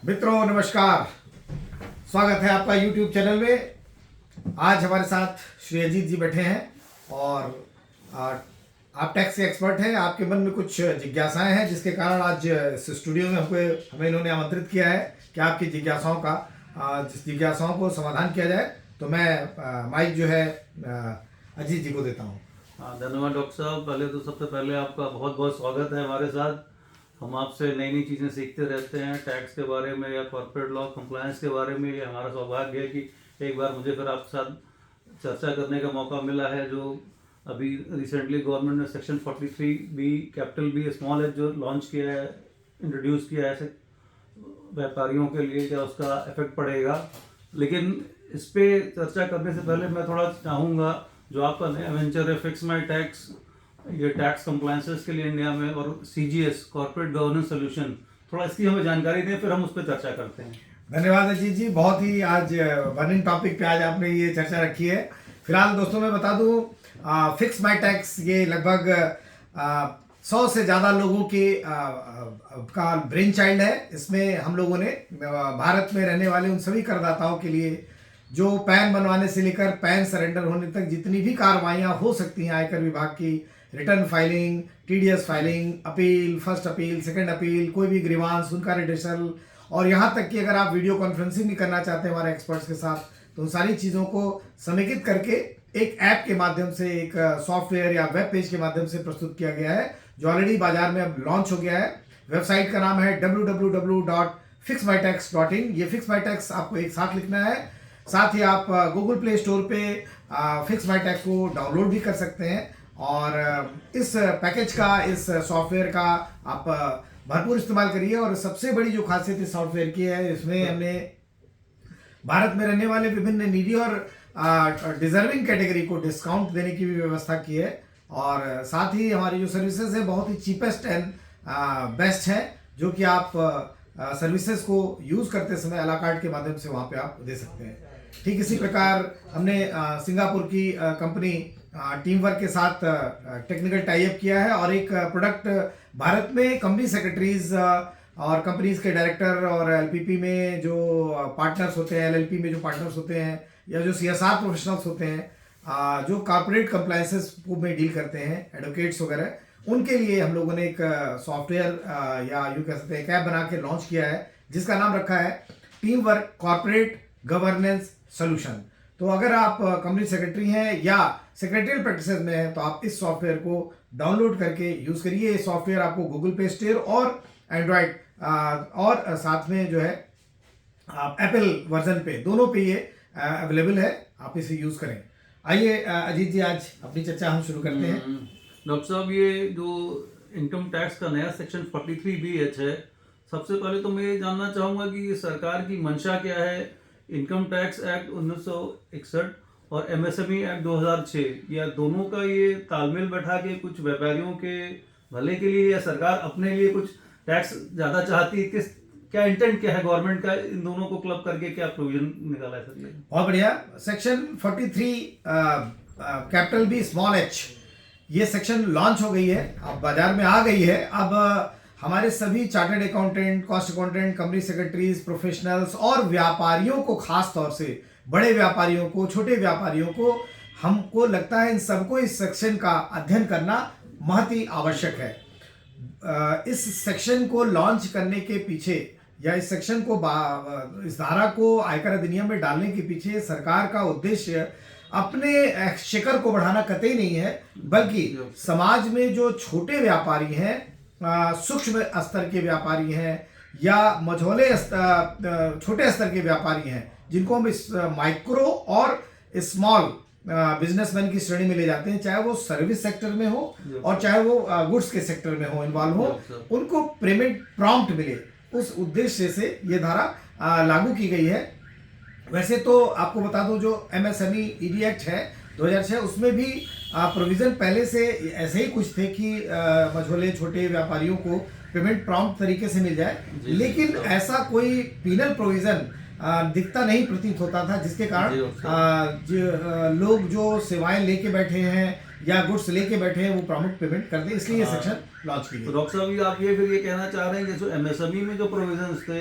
मित्रों नमस्कार, स्वागत है आपका YouTube चैनल में। आज हमारे साथ श्री अजीत जी बैठे हैं और आप टैक्स के एक्सपर्ट हैं। आपके मन में कुछ जिज्ञासाएं हैं जिसके कारण आज इस स्टूडियो में हमें इन्होंने आमंत्रित किया है कि आपकी जिज्ञासाओं को समाधान किया जाए। तो मैं माइक जो है अजीत जी को देता हूँ। धन्यवाद डॉक्टर साहब। पहले तो सबसे पहले आपका बहुत बहुत स्वागत है हमारे साथ। हम आपसे नई नई चीज़ें सीखते रहते हैं, टैक्स के बारे में या कॉर्पोरेट लॉ कंप्लायंस के बारे में। ये हमारा सौभाग्य है कि एक बार मुझे फिर आपके साथ चर्चा करने का मौका मिला है। जो अभी रिसेंटली गवर्नमेंट ने section 43B capital B small H जो लॉन्च किया है, इंट्रोड्यूस किया है ऐसे व्यापारियों के लिए, क्या उसका इफेक्ट पड़ेगा। लेकिन इस पर चर्चा करने से पहले मैं थोड़ा चाहूँगा, जो आपका नया वेंचर है फिक्स माई टैक्स, ये टैक्स कंप्लायंसेस के लिए इंडिया में, और CGS कॉर्पोरेट गवर्नेंस सॉल्यूशन, थोड़ा इसकी हमें जानकारी दें, फिर हम उस पर चर्चा करते हैं। धन्यवाद अजीत जी, बहुत ही आज बर्निंग टॉपिक पे आज आपने ये चर्चा रखी है। फिलहाल दोस्तों मैं बता दूं, फिक्स माई टैक्स ये लगभग 100 से ज़्यादा लोगों के का ब्रेन चाइल्ड है। इसमें हम लोगों ने भारत में रहने वाले उन सभी करदाताओं के लिए जो पैन बनवाने से लेकर पैन सरेंडर होने तक जितनी भी कार्रवाइयाँ हो सकती हैं आयकर विभाग की, return filing, TDS filing, appeal, first appeal, second appeal, कोई भी ग्रीवांस, उनका रिडर्सल, और यहाँ तक कि अगर आप वीडियो कॉन्फ्रेंसिंग भी करना चाहते हैं हमारे एक्सपर्ट्स के साथ, तो उन सारी चीज़ों को समेकित करके एक ऐप के माध्यम से, एक सॉफ्टवेयर या वेब पेज के माध्यम से प्रस्तुत किया गया है, जो ऑलरेडी बाजार में अब लॉन्च हो गया है। वेबसाइट का नाम है www.fixmytax.in। ये फिक्स माई टैक्स आपको एक साथ लिखना है। साथ ही आप गूगल प्ले स्टोर पे फिक्स माई टैक्स को डाउनलोड भी कर सकते हैं, और इस पैकेज का, इस सॉफ्टवेयर का आप भरपूर इस्तेमाल करिए। और सबसे बड़ी जो खासियत इस सॉफ्टवेयर की है, इसमें हमने भारत में रहने वाले विभिन्न नीडी और डिजर्विंग कैटेगरी को डिस्काउंट देने की भी व्यवस्था की है। और साथ ही हमारी जो सर्विसेज है बहुत ही चीपेस्ट एंड बेस्ट है, जो कि आप सर्विसेज को यूज़ करते समय अला कार्ड के माध्यम से वहाँ पे आप दे सकते हैं। ठीक इसी प्रकार हमने सिंगापुर की कंपनी टीम वर्क के साथ टेक्निकल टाई अप किया है, और एक प्रोडक्ट भारत में कंपनी सेक्रेटरीज और कंपनीज के डायरेक्टर और LPP में जो पार्टनर्स होते हैं, LLP में जो पार्टनर्स होते हैं, या जो CSR प्रोफेशनल्स होते हैं, जो कॉर्पोरेट कंप्लायंसेस में डील करते हैं, एडवोकेट्स वगैरह, उनके लिए हम लोगों ने एक सॉफ्टवेयर या यूँ कह सकते हैं एक ऐप बना के लॉन्च किया है, जिसका नाम रखा है team work corporate governance solution. तो अगर आप कंपनी सेक्रेटरी हैं या सेक्रेटरियल प्रैक्टिसेस में हैं, तो आप इस सॉफ्टवेयर को डाउनलोड करके यूज़ करिए। ये सॉफ्टवेयर आपको गूगल प्ले स्टोर और एंड्रॉयड और साथ में जो है आप एप्पल वर्जन पे, दोनों पे ये अवेलेबल है, आप इसे यूज़ करें। आइए अजीत जी, आज अपनी चर्चा हम शुरू करते हैं। डॉक्टर साहब, ये जो इनकम टैक्स का नया सेक्शन 43BH है, सबसे पहले तो मैं ये जानना चाहूँगा कि ये सरकार की मंशा क्या है। इनकम टैक्स एक्ट 1961 और MSME एक्ट 2006, या दोनों का ये तालमेल बैठा के कुछ व्यापारियों के भले के लिए, या सरकार अपने लिए कुछ टैक्स ज़्यादा चाहती है, क्या इंटेंट क्या है गवर्नमेंट का, इन दोनों को क्लब करके क्या प्रोविजन निकाला है सर? बहुत बढ़िया। Section 43 capital B small H, ये सेक्शन लॉन्च हो गई है, अब बाजार में आ गई है। अब हमारे सभी chartered accountant, cost accountant, company secretaries, professionals और व्यापारियों को, खास तौर से बड़े व्यापारियों को, छोटे व्यापारियों को, हमको लगता है इन सबको इस सेक्शन का अध्ययन करना बहुत ही आवश्यक है। इस सेक्शन को लॉन्च करने के पीछे, या इस सेक्शन को, इस धारा को आयकर अधिनियम में डालने के पीछे सरकार का उद्देश्य अपने शिखर को बढ़ाना कतई नहीं है, बल्कि समाज में जो छोटे व्यापारी हैं, सूक्ष्म स्तर के व्यापारी हैं, या मझोले छोटे स्तर के व्यापारी हैं, जिनको हम इस माइक्रो और स्मॉल बिजनेसमैन की श्रेणी में ले जाते हैं, चाहे वो सर्विस सेक्टर में हो और चाहे वो गुड्स के सेक्टर में हो, इन्वॉल्व हो, उनको पेमेंट प्रॉम्प्ट मिले, उस उद्देश्य से ये धारा लागू की गई है। वैसे तो आपको बता दूं, जो MSME ED एक्ट है 2006, उसमें भी प्रोविज़न पहले से ऐसे ही कुछ थे कि मझोले छोटे व्यापारियों को पेमेंट प्रॉम्प्ट तरीके से मिल जाए, लेकिन ऐसा कोई पीनल प्रोविज़न दिखता नहीं प्रतीत होता था, जिसके कारण लोग जो सेवाएं लेके बैठे हैं या गुड्स लेके बैठे हैं वो प्रॉम्प्ट पेमेंट कर दे, इसलिए ये सेक्शन लॉन्च की गई। डॉक्टर साहब, आप ये फिर ये कहना चाह रहे हैं कि जो MSME में जो प्रोविजंस थे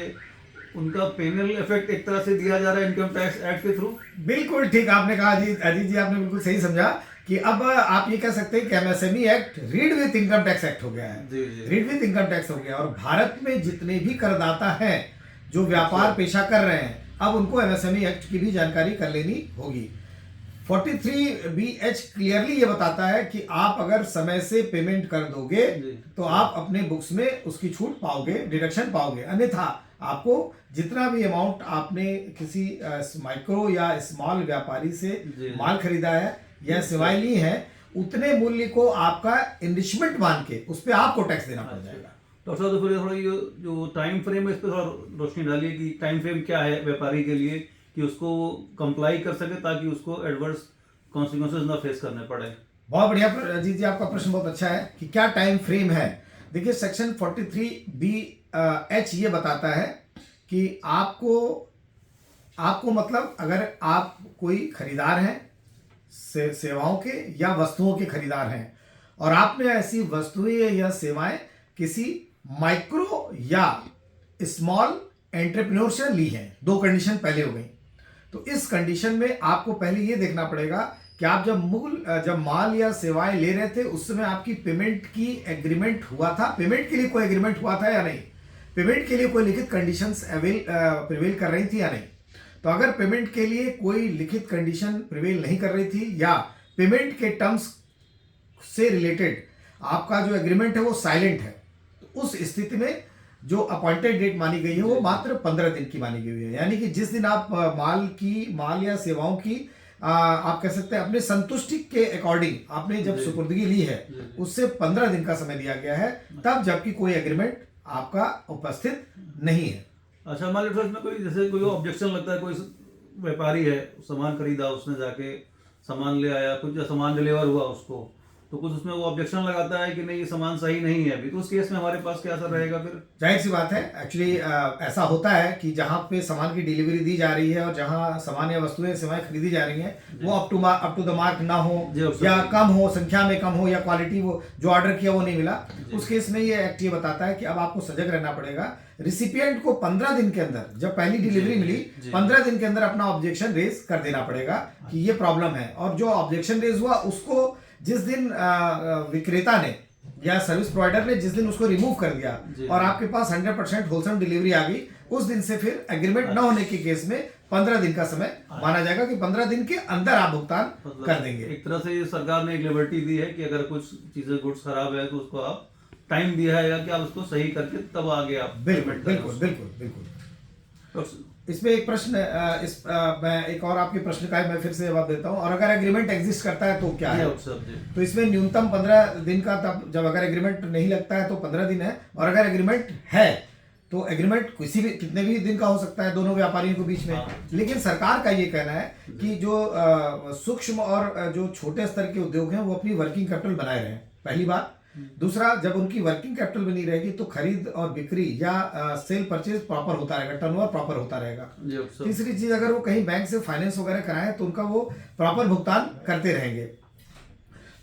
उनका पेनल इफेक्ट एक तरह से दिया जा रहा है इनकम टैक्स एक्ट के थ्रू। बिल्कुल ठीक आपने कहा अजीत जी, आपने बिल्कुल सही समझा कि अब आप ये कह सकते हैं कि MSME act read with income tax act हो गया है। जी जी। रीड विथ इनकम टैक्स हो गया और भारत में जितने भी करदाता हैं जो व्यापार पेशा कर रहे हैं, अब उनको एमएसएमई एक्ट की भी जानकारी कर लेनी होगी। 43BH क्लियरली ये बताता है कि आप अगर समय से पेमेंट कर दोगे तो आप अपने बुक्स में उसकी छूट पाओगे, डिडक्शन पाओगे। अन्यथा आपको जितना भी अमाउंट आपने किसी माइक्रो या स्मॉल व्यापारी से माल खरीदा है या सेवाएं ली हैं, उतने मूल्य को आपका इनरिचमेंट मान के उस पर आपको टैक्स देना पड़ जाएगा। डॉक्टर साहब, तो फिर थोड़ा ये जो टाइम फ्रेम है इस पर थोड़ा रोशनी डालिए कि टाइम फ्रेम क्या है व्यापारी के लिए कि उसको कंप्लाई कर सके ताकि उसको एडवर्स कॉन्सिक्वेंसेस ना फेस करने पड़े। बहुत बढ़िया अजीत जी, आपका प्रश्न बहुत अच्छा है कि क्या टाइम फ्रेम है। देखिए सेक्शन 43BH ये बताता है कि आपको मतलब अगर आप कोई खरीदार हैं सेवाओं के या वस्तुओं के खरीदार हैं और आपने ऐसी वस्तुएं या सेवाएं किसी माइक्रो या स्मॉल एंटरप्रेन्योर से ली हैं, दो कंडीशन पहले हो गई। तो इस कंडीशन में आपको पहले ये देखना पड़ेगा कि आप जब माल या सेवाएं ले रहे थे उस समय आपकी पेमेंट की एग्रीमेंट हुआ था, पेमेंट के लिए कोई एग्रीमेंट हुआ था या नहीं, पेमेंट के लिए कोई लिखित कंडीशंस प्रिवेल कर रही थी या नहीं। तो अगर पेमेंट के लिए कोई लिखित कंडीशन प्रिवेल नहीं कर रही थी या पेमेंट के टर्म्स से रिलेटेड आपका जो एग्रीमेंट है वो साइलेंट है, तो उस स्थिति में जो अपॉइंटेड डेट मानी गई है वो मात्र 15 दिन की मानी गई है। यानी कि जिस दिन आप माल या सेवाओं की आप कह सकते हैं अपने संतुष्टि के अकॉर्डिंग आपने जब सुपुर्दगी ली है उससे 15 दिन का समय दिया गया है, तब जबकि कोई एग्रीमेंट आपका उपस्थित नहीं है। अच्छा, मान लीजिए इसमें कोई जैसे कोई ऑब्जेक्शन लगता है, कोई व्यापारी है सामान खरीदा, उसने जाके सामान ले आया, कुछ सामान डिलीवर हुआ उसको, तो कुछ उसमें वो ऑब्जेक्शन लगाता है कि नहीं ये सामान सही नहीं है अभी, तो उस केस में हमारे पास क्या असर रहेगा फिर? जाहिर सी बात है, एक्चुअली ऐसा होता है कि जहां पे सामान की डिलीवरी दी जा रही है और जहां सामान या वस्तुएं सेवाएं खरीदी जा रही हैं वो अप टू द मार्क ना हो या कम हो, संख्या में कम हो या क्वालिटी वो जो ऑर्डर किया वो नहीं मिला, उस केस में ये एक्ट ये बताता है कि अब आपको सजग रहना पड़ेगा। रिसिपिएंट को 15 दिन के अंदर, जब पहली डिलीवरी मिली 15 दिन के अंदर अपना ऑब्जेक्शन रेज कर देना पड़ेगा कि ये प्रॉब्लम है। और जो ऑब्जेक्शन रेज हुआ उसको जिस दिन विक्रेता ने या सर्विस प्रोवाइडर ने जिस दिन उसको रिमूव कर दिया और आपके पास 100% होलसेम डिलीवरी आ गई, उस दिन से फिर एग्रीमेंट न होने के केस में 15 दिन का समय माना जाएगा कि 15 दिन के अंदर आप भुगतान कर देंगे। एक तरह से ये सरकार ने एक लिबर्टी दी है कि अगर कुछ चीजें गुड्स खराब है तो उसको आप टाइम दिया है कि आप उसको सही करके तब आगे आप बिल्कुल बिल्कुल बिल्कुल बिल्कुल। इसमें एक प्रश्न मैं एक और आपके प्रश्न का मैं फिर से जवाब देता हूं। और अगर एग्रीमेंट एग्जिस्ट करता है तो क्या है? तो इसमें न्यूनतम 15 दिन का, तब जब अगर एग्रीमेंट नहीं लगता है तो 15 दिन है, और अगर एग्रीमेंट है तो एग्रीमेंट कितने भी दिन का हो सकता है दोनों व्यापारियों के बीच में। लेकिन सरकार का ये कहना है कि जो सूक्ष्म और जो छोटे स्तर के उद्योग हैं वो अपनी वर्किंग कैपिटल बनाए रहे, पहली बात। दूसरा, जब उनकी वर्किंग कैपिटल बनी रहेगी तो खरीद और बिक्री या सेल परचेज प्रॉपर होता रहेगा, टर्नओवर प्रॉपर होता रहेगा। तीसरी चीज, अगर वो कहीं बैंक से फाइनेंस वगैरह कराएं तो उनका वो प्रॉपर भुगतान करते रहेंगे।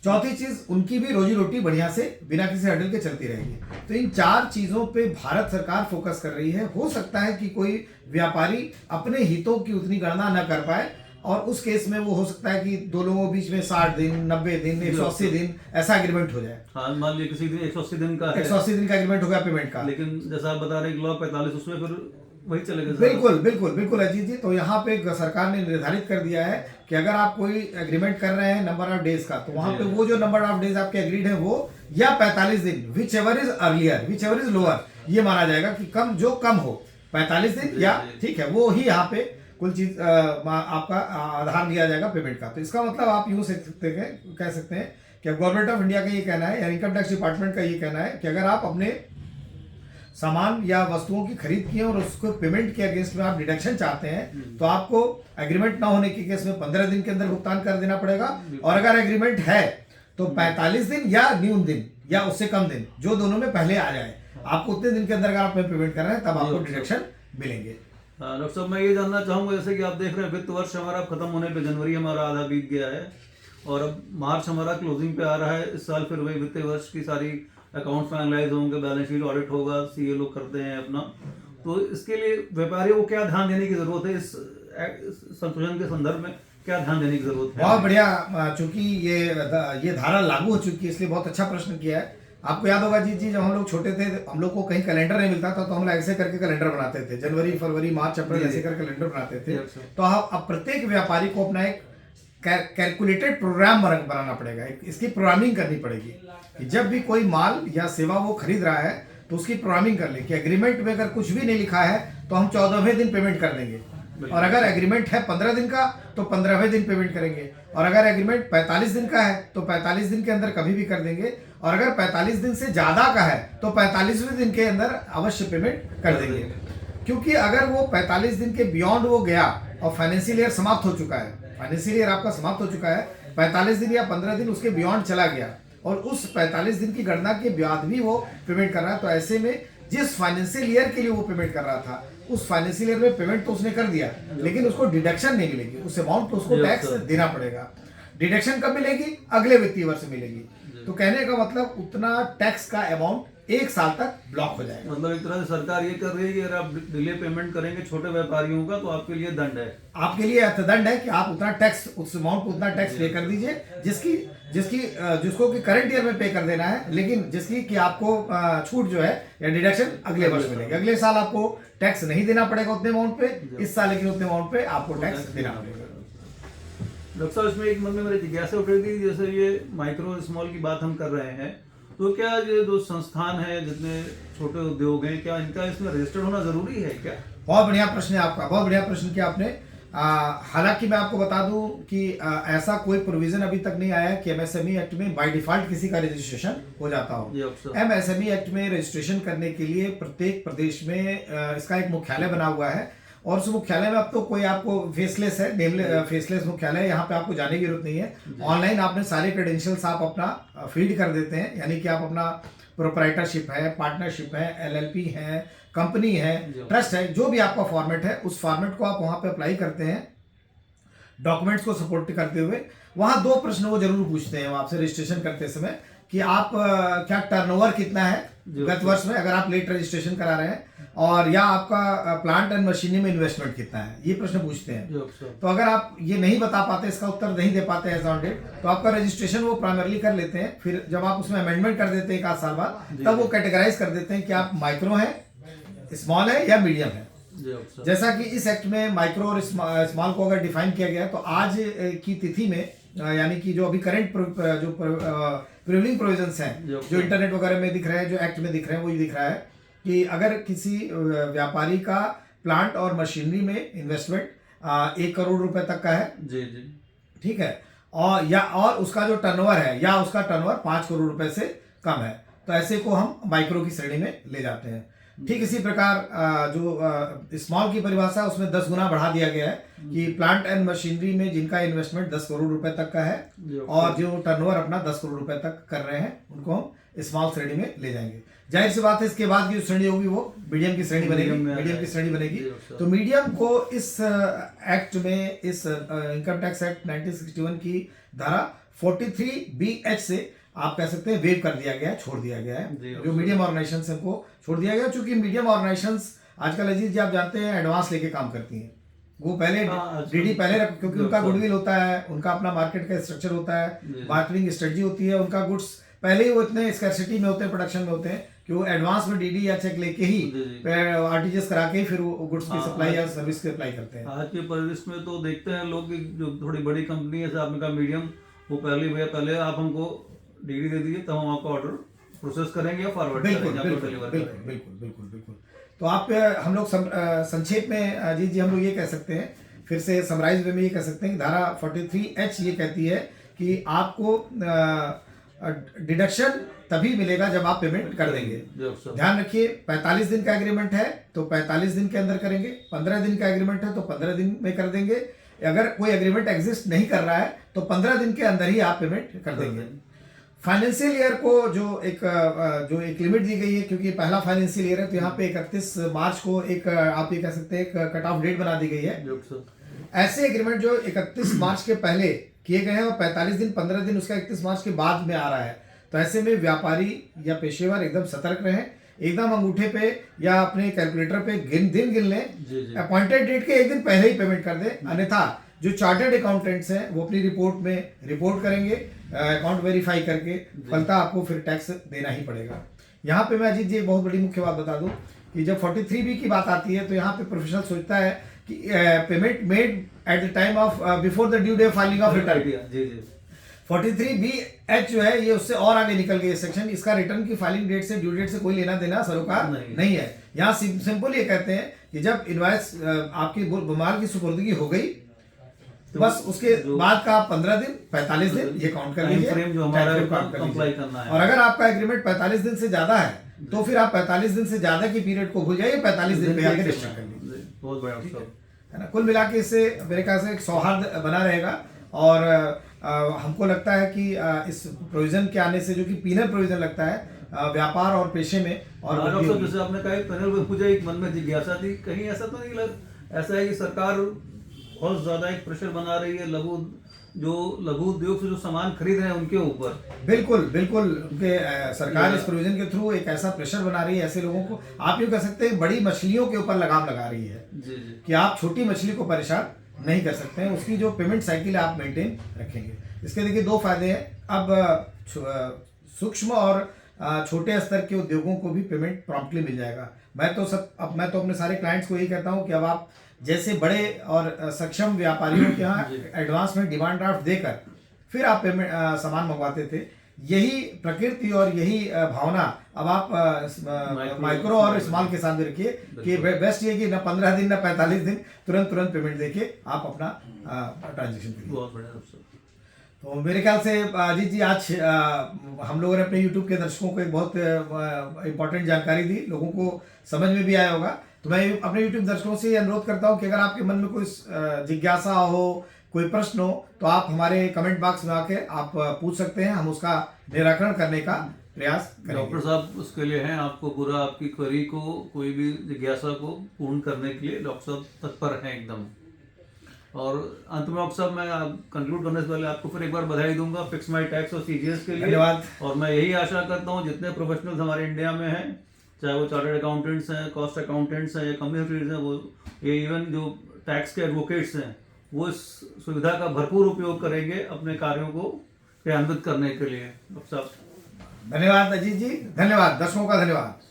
चौथी चीज, उनकी भी रोजी रोटी बढ़िया से बिना किसी हर्डल के चलती रहेगी। तो इन 4 चीजों पे भारत सरकार फोकस कर रही है। हो सकता है कि कोई व्यापारी अपने हितों की उतनी गणना न कर पाए और उस केस में वो हो सकता है कि दो लोगों के बीच में 60 दिन, 90 दिन, 180 दिन ऐसा एग्रीमेंट हो जाए। हाँ, मान लीजिए किसी दिन 180 दिन का है, 180 दिन का एग्रीमेंट हो गया पेमेंट का, लेकिन जैसा आप बता रहे हैं लॉ 45 उसमें फिर वही चलेगा। बिल्कुल बिल्कुल बिल्कुल अजीत जी। तो यहाँ पे सरकार ने निर्धारित कर दिया है कि अगर आप कोई एग्रीमेंट कर रहे हैं नंबर ऑफ डेज का, तो वहां पे वो जो नंबर ऑफ डेज आपके एग्रीड है वो या 45 दिन, which ever is earlier, which ever is lower, ये माना जाएगा कि कम हो 45 दिन या ठीक है, वो ही यहाँ पे कुल चीज आपका आधार दिया जाएगा पेमेंट का। तो इसका मतलब आप यूं कह सकते हैं कि गवर्नमेंट ऑफ इंडिया का ये कहना है या इनकम टैक्स डिपार्टमेंट का ये कहना है कि अगर आप अपने सामान या वस्तुओं की खरीद की है और उसको पेमेंट के अगेंस्ट में आप डिडक्शन चाहते हैं तो आपको एग्रीमेंट ना होने के केस में 15 दिन के अंदर भुगतान कर देना पड़ेगा। और अगर एग्रीमेंट है तो 45 दिन या न्यून दिन या उससे कम दिन, जो दोनों में पहले आ जाए, आपको उतने दिन के अंदर अगर आप पेमेंट कर रहे हैं तब आपको डिडक्शन मिलेंगे। डॉक्टर साहब, मैं ये जानना चाहूँगा, जैसे कि आप देख रहे हैं वित्त वर्ष हमारा खत्म होने पे जनवरी हमारा आधा बीत गया है और अब मार्च हमारा क्लोजिंग पे आ रहा है। इस साल फिर वही वित्तीय वर्ष की सारी अकाउंट फाइनलाइज होंगे, बैलेंस शीट ऑडिट होगा, सीए लोग करते हैं अपना, तो इसके लिए व्यापारियों को क्या ध्यान देने की जरूरत है, इस संशोधन के संदर्भ में क्या ध्यान देने की जरूरत है? बहुत बढ़िया, चूंकि ये धारा लागू हो चुकी है इसलिए बहुत अच्छा प्रश्न किया है। आपको याद होगा जी जब हम लोग छोटे थे हम लोग को कहीं कैलेंडर नहीं मिलता था तो हम लोग ऐसे करके कैलेंडर बनाते थे, जनवरी फरवरी मार्च अप्रैल ऐसे करके कैलेंडर बनाते थे। तो अब प्रत्येक व्यापारी को अपना एक कैलकुलेटेड प्रोग्राम बनाना पड़ेगा, इसकी प्रोग्रामिंग करनी पड़ेगी कि जब भी कोई माल या सेवा वो खरीद रहा है तो उसकी प्रोग्रामिंग कर ले कि एग्रीमेंट में अगर कुछ भी नहीं लिखा है तो हम 14वें दिन पेमेंट कर देंगे, और अगर एग्रीमेंट है 15 दिन का तो 15वें दिन पेमेंट करेंगे, और अगर एग्रीमेंट 45 दिन का है तो 45 दिन के अंदर कभी भी कर देंगे, और अगर 45 दिन से ज़्यादा का है तो 45वें दिन के अंदर अवश्य पेमेंट कर देंगे। क्योंकि अगर वो 45 दिन के बियॉन्ड वो गया और फाइनेंशियल ईयर समाप्त हो चुका है, फाइनेंशियल ईयर आपका समाप्त हो चुका है, 45 दिन या 15 दिन उसके बियॉन्ड चला गया और उस 45 दिन की गणना के बाद भी वो पेमेंट कर रहा है, तो ऐसे में जिस फाइनेंशियल ईयर के लिए वो पेमेंट कर रहा था उस फाइनेंशियल ईयर में पेमेंट तो उसने कर दिया लेकिन उसको डिडक्शन नहीं मिलेगी, उस अमाउंट तो उसको टैक्स देना पड़ेगा। डिडक्शन कब मिलेगी? अगले वित्तीय वर्ष मिलेगी। तो कहने का मतलब उतना टैक्स का अमाउंट 1 साल तक ब्लॉक हो जाएगा। मतलब एक तरह से सरकार ये कर रही है कि अगर आप डिले पेमेंट करेंगे छोटे व्यापारियों का तो आपके लिए दंड है, आपके लिए अर्थदंड है कि आप उतना टैक्स, उस अमाउंट को उतना टैक्स पे कर दीजिए जिसको कि करंट ईयर में पे कर देना है, लेकिन जिसकी कि आपको छूट जो है या डिडक्शन अगले वर्ष मिलेगी। अगले साल आपको टैक्स नहीं देना पड़ेगा उतने अमाउंट पे, इस साल लेकिन उतने अमाउंट पे आपको टैक्स देना पड़ेगा। डॉक्टर साहब इसमें एक मन में मेरी जिज्ञासा उठ रही थी, जैसे ये माइक्रो स्मॉल की बात हम कर रहे हैं तो क्या ये जो संस्थान है जितने छोटे उद्योग हैं क्या इनका इसमें रजिस्टर्ड होना जरूरी है क्या? बहुत बढ़िया प्रश्न है आपका, बहुत बढ़िया प्रश्न किया आपने। हालांकि मैं आपको बता दूं कि ऐसा कोई प्रोविजन अभी तक नहीं आया कि एमएसएमई एक्ट में बाय डिफॉल्ट किसी का रजिस्ट्रेशन हो जाता हो। एमएसएमई एक्ट में रजिस्ट्रेशन करने के लिए प्रत्येक प्रदेश में इसका एक मुख्यालय बना हुआ है और उस मुख्यालय में अब तो कोई आपको फेसलेस है, फेसलेस मुख्यालय, यहाँ पे आपको जाने की जरूरत नहीं है। ऑनलाइन आपने सारे क्रेडेंशियल्स आप अपना फीड कर देते हैं, यानी कि आप अपना प्रोप्राइटरशिप है, पार्टनरशिप है, एलएलपी है, कंपनी है, ट्रस्ट है, जो भी आपका फॉर्मेट है उस फॉर्मेट को आप वहाँ पे अप्लाई करते हैं डॉक्यूमेंट्स को सपोर्ट करते हुए। वहाँ 2 प्रश्न वो जरूर पूछते हैं आपसे रजिस्ट्रेशन करते समय कि आप क्या टर्नओवर कितना है गत वर्ष में अगर आप लेट रजिस्ट्रेशन करा रहे हैं, और या आपका प्लांट एंड मशीनरी में इन्वेस्टमेंट कितना है, ये प्रश्न पूछते हैं। तो अगर आप ये नहीं बता पाते, इसका उत्तर नहीं दे पाते एज ऑन डेट, तो आपका रजिस्ट्रेशन वो प्राइमरली कर लेते हैं। फिर जब आप उसमें अमेंडमेंट कर देते हैं 1 आध साल बाद, तब वो कैटेगराइज कर देते हैं कि आप माइक्रो है, स्मॉल है या मीडियम है। जैसा कि इस एक्ट में माइक्रो और स्मॉल को अगर डिफाइन किया गया तो आज की तिथि में यानी कि जो अभी करंट जो प्रिविलिंग प्रोविजंस हैं जो इंटरनेट वगैरह में दिख रहे हैं, जो एक्ट में दिख रहे हैं, वो ये दिख रहा है कि अगर किसी व्यापारी का प्लांट और मशीनरी में इन्वेस्टमेंट 1 करोड़ रुपए तक का है, जी ठीक है, और उसका जो टर्नओवर है या उसका टर्नओवर 5 करोड़ रुपए से कम है, तो ऐसे को हम माइक्रो की श्रेणी में ले जाते हैं। ठीक इसी प्रकार जो स्मॉल की परिभाषा है उसमें 10 गुना बढ़ा दिया गया है कि प्लांट एंड मशीनरी में जिनका इन्वेस्टमेंट 10 करोड़ रुपए तक का है और जो टर्नओवर अपना 10 करोड़ रुपए तक कर रहे हैं उनको हम स्मॉल श्रेणी में ले जाएंगे। जाहिर सी बात है इसके बाद की जो श्रेणी होगी वो मीडियम की श्रेणी बनेगी। तो मीडियम को इस एक्ट में, इस इनकम टैक्स एक्ट 1961 की धारा 43BH से आप कह सकते हैं वेव कर दिया गया है, छोड़ दिया गया है। जो मीडियम ऑर्गेनाइजेशन को छोड़ दिया गया, चूंकि मीडियम ऑर्गेनाइजेशन आजकल अजीत जी आप जानते हैं एडवांस लेके काम करती हैं। वो पहले डीडी पहले रख, क्योंकि उनका गुडविल होता है, उनका अपना मार्केट का स्ट्रक्चर होता है, मार्केटिंग स्ट्रेटजी होती है, उनका गुड्स पहले ही वो इतने स्कैर्सिटी में होते हैं, प्रोडक्शन में होते हैं कि वो एडवांस में डीडी या चेक लेके ही आरटीजीएस करा के फिर वो गुड्स की सप्लाई या सर्विस की अप्लाई करते हैं। आज के परिदृश्य में तो देखते हैं लोग जो थोड़ी बड़ी कंपनी है, आपने कहा मीडियम, वो पहले आप हमको डीडी दे दीजिए तब हम आपका ऑर्डर प्रोसेस करेंगे या फॉरवर्ड करेंगे। बिल्कुल। तो आप हम लोग संक्षेप में जी हम लोग ये कह सकते हैं, फिर से समराइज वे में ये कह सकते हैं कि धारा 43H ये कहती है कि आपको डिडक्शन तभी मिलेगा जब आप पेमेंट कर देंगे। ध्यान रखिए 45 दिन का एग्रीमेंट है तो 45 दिन के अंदर करेंगे, 15 दिन का एग्रीमेंट है तो 15 दिन में कर देंगे, अगर कोई एग्रीमेंट एग्जिस्ट नहीं कर रहा है तो 15 दिन के अंदर ही आप पेमेंट कर देंगे। फाइनेंशियल ईयर को जो एक लिमिट दी गई है, क्योंकि पहला फाइनेंशियल ईयर है तो यहाँ पे 31 मार्च को एक आप ये कह सकते हैं एक कट ऑफ डेट बना दी गई है। ऐसे एग्रीमेंट जो 31 मार्च के पहले किए गए हैं और 45 दिन 15 दिन उसका 31 मार्च के बाद में आ रहा है, तो ऐसे में व्यापारी या पेशेवर एकदम सतर्क रहें एकदम अंगूठे पे या अपने कैलकुलेटर पे दिन गिन लें, जी जी अपॉइंटेड डेट के एक दिन पहले ही पेमेंट कर दें। अन्यथा जो चार्टर्ड अकाउंटेंट्स हैं वो अपनी रिपोर्ट में रिपोर्ट करेंगे अकाउंट वेरीफाई करके, फलता आपको फिर टैक्स देना ही पड़ेगा। यहाँ पे मैं अजीत जी एक बहुत बड़ी मुख्य बात बता दूं कि जब 43B की बात आती है तो यहाँ पे प्रोफेशनल सोचता है कि payment made at the time of before the due day filing of return. जी जी 43BH जो है ये उससे और आगे निकल गई सेक्शन। इसका रिटर्न की फाइलिंग डेट से ड्यू डेट से कोई लेना देना सरोकार नहीं है। यहाँ सिंपल ये कहते हैं कि जब इनवॉइस आपकी माल की सुपुर्दगी हो गई तो बस उसके बाद का 15 दिन 45 दिन ये काउंट कर लीजिए, फ्रेम जो हमारा काउंट कर कंप्लाई लीजिए। करना है। और अगर आपका एग्रीमेंट 45 दिन से ज्यादा है तो फिर आप 45 दिन से ज्यादा की पीरियड को भूल जाइए, 45 दिन पे आके रजिस्टर कर लीजिए। बहुत बढ़िया साहब। है ना, कुल मिला के इससे मेरे ख्याल से एक सौहार्द बना रहेगा। और हमको लगता है कि इस प्रोविजन के आने से जो कि पीनल प्रोविजन लगता है व्यापार और पेशे में और डॉक्टर साहब जैसे आपने कहा पैनल में मुझे एक मन में जिज्ञासा थी, कहीं ऐसा तो नहीं ऐसा है कि सरकार बहुत ज्यादा एक प्रेशर बना रही है लघु उद्योग से जो सामान खरीद रहे हैं उनके ऊपर? बिल्कुल बिल्कुल उनके सरकार इस प्रोविजन के थ्रू एक ऐसा प्रेशर बना रही है ऐसे लोगों को, आप यूँ कह सकते हैं बड़ी मछलियों के ऊपर लगाम लगा रही है जी जी कि आप छोटी मछली को परेशान नहीं कर सकते हैं, उसकी जो पेमेंट साइकिल है आप मेंटेन रखेंगे। इसके देखिए दो फायदे हैं। अब सूक्ष्म और छोटे स्तर के उद्योगों को भी पेमेंट प्रॉम्प्टली मिल जाएगा। मैं तो अपने सारे क्लाइंट्स को यही कहता हूं कि अब आप जैसे बड़े और सक्षम व्यापारियों के यहाँ एडवांस में डिमांड ड्राफ्ट देकर फिर आप पेमेंट सामान मंगवाते थे, यही प्रकृति और यही भावना अब आप माइक्रो और स्मॉल के साथ भी रखिए कि बेस्ट ये कि ना 15 दिन ना 45 दिन तुरंत पेमेंट देके आप अपना ट्रांजेक्शन करिए। बहुत बढ़िया अफसर। तो मेरे ख्याल से अजीत जी आज हम लोगों ने अपने YouTube के दर्शकों को एक बहुत इंपॉर्टेंट जानकारी दी, लोगों को समझ में भी आया होगा। तो मैं अपने YouTube दर्शकों से ये अनुरोध करता हूँ कि अगर आपके मन में कोई जिज्ञासा हो, कोई प्रश्न हो तो आप हमारे कमेंट बॉक्स में आके आप पूछ सकते हैं, हम उसका निराकरण करने का प्रयास करेंगे। डॉक्टर साहब उसके लिए हैं, आपको पूरा आपकी क्वेरी को कोई भी जिज्ञासा को पूर्ण करने के लिए डॉक्टर साहब तत्पर हैं एकदम। और अंत में डॉक्टर साहब मैं कंक्लूड करने से पहले आपको फिर एक बार बधाई दूंगा फिक्स माई टैक्स और CGS के लिए। धन्यवाद। और मैं यही आशा करता हूँ जितने प्रोफेशनल्स हमारे इंडिया में हैं, चाहे वो चार्टर्ड अकाउंटेंट्स हैं, कॉस्ट अकाउंटेंट्स हैं या कंपनी हैं, वो ये इवन जो टैक्स के एडवोकेट्स हैं, वो इस सुविधा का भरपूर उपयोग करेंगे अपने कार्यों को क्रियान्वित करने के लिए। डॉक्टर साहब धन्यवाद अजीत जी, धन्यवाद दर्शकों का धन्यवाद।